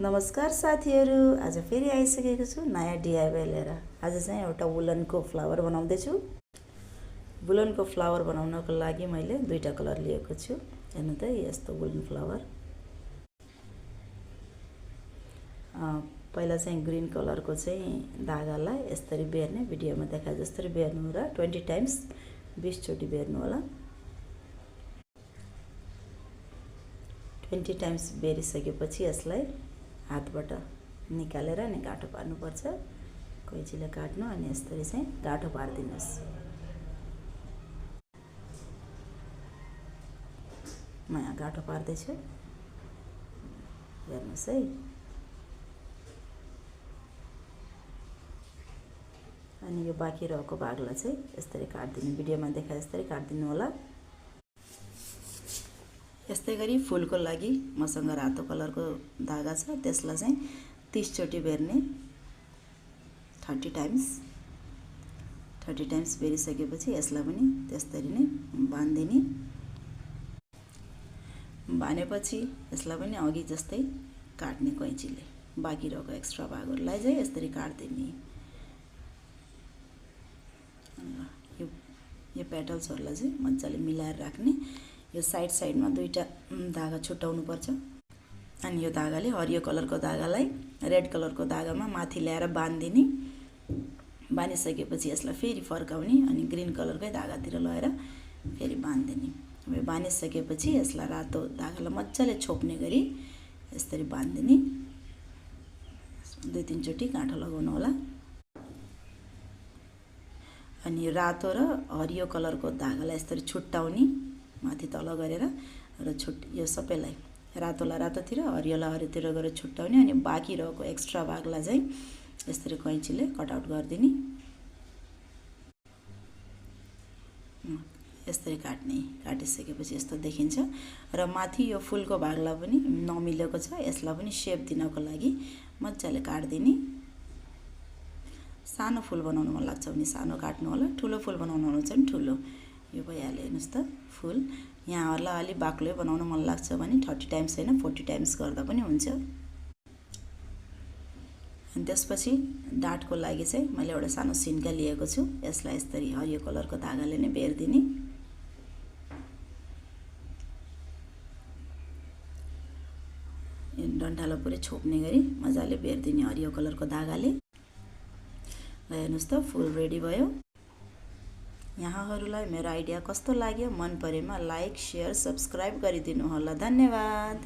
नमस्कार साथीहरू, आज फेरि आइसकेको छु नयाँ डिआइवाई लिएर। आज चाहिँ एउटा वुलनको फ्लावर बनाउँदैछु। वुलनको फ्लावर बनाउनको लागि मैले दुईटा कलर लिएको छु। हेर्नु त, यस्तो वुलन फ्लावर। पहिला चाहिँ ग्रीन कलरको चाहिँ धागालाई यसरी बेर्ने, भिडियोमा देखाए जसरी बेर्नु र 20 टाइम्स 20 चोटि बेर्नु होला। 20 टाइम्स बेरिसकेपछि यसलाई हातबाट निकालेर अनि गाँठो पार्नुपर्छ। कैँचीले काट्नु अनि यसरी चाहिँ गाँठो पारिदिनुहोस्। म यहाँ गाँठो पार्दैछु, हेर्नुहोस् है। अनि यो बाँकी रहेको भागलाई चाहिँ यसरी काट्दिनु, भिडियोमा देखाए यसरी काट्दिनु होला। यस्तै गरी फुलको लागि मसँग रातो कलरको धागा छ, त्यसलाई चाहिँ 30 चोटि बेर्ने। 30 टाइम्स बेरिसकेपछि यसलाई पनि त्यसरी नै बाँधिदिने। बाँधेपछि यसलाई पनि अघि जस्तै काट्ने कैँचीले। बाँकी रहेको एक्स्ट्रा भागहरूलाई चाहिँ यसरी काट्दिने। यो पेटल्सहरूलाई चाहिँ मजाले मिलाएर राख्ने। यो साइडमा दुईटा धागा छुट्याउनु पर्छ। अनि यो धागाले हरियो कलरको धागालाई रेड कलरको धागामा माथि ल्याएर बाँधिदिने। बाँधिसकेपछि यसलाई फेरि फर्काउने अनि ग्रीन कलरकै धागातिर लगाएर फेरि बाँधिदिने। अब बाँधिसकेपछि यसलाई रातो धागालाई मजाले छोप्ने गरी यसरी बाँधिदिने। 2-3 चोटि गाँठो लगाउनु होला। अनि रातो र हरियो कलरको धागालाई यसरी छुट्याउने, माथि तल गरेर र यो सबैलाई रातोलाई रातोतिर हरियोलाई हरियोतिर गरेर छुट्याउने। अनि बाँकी रहेको एक्स्ट्रा भागलाई चाहिँ यसरी कैँचीले कटआउट गरिदिने। यसरी काटिसकेपछि यस्तो देखिन्छ। र माथि यो फुलको भागलाई पनि नमिलेको छ, यसलाई पनि सेप दिनको लागि मजाले काट्दिने। सानो फुल बनाउनु मन लाग्छ भने सानो काट्नु होला, ठुलो फुल बनाउनु मन छ भने ठुलो। यो भइहाल्यो। हेर्नुहोस् त फुल। यहाँहरूलाई अलि बाक्लै बनाउन मन लाग्छ भने 30 टाइम्स होइन 40 टाइम्स गर्दा पनि हुन्छ। अनि त्यसपछि डाँठको लागि चाहिँ मैले एउटा सानो सिन्का लिएको छु। यसलाई यसरी हरियो कलरको धागाले नै बेर्दिने। डन्ठालाई पुरै छोप्ने गरी मजाले बेर्दिने हरियो कलरको धागाले। ल हेर्नुहोस् त, फुल रेडी भयो। यहाँहरूलाई मेरो आइडिया कस्तो लाग्यो? मन परेमा लाइक, शेयर, सब्स्क्राइब गरिदिनु होला। धन्यवाद।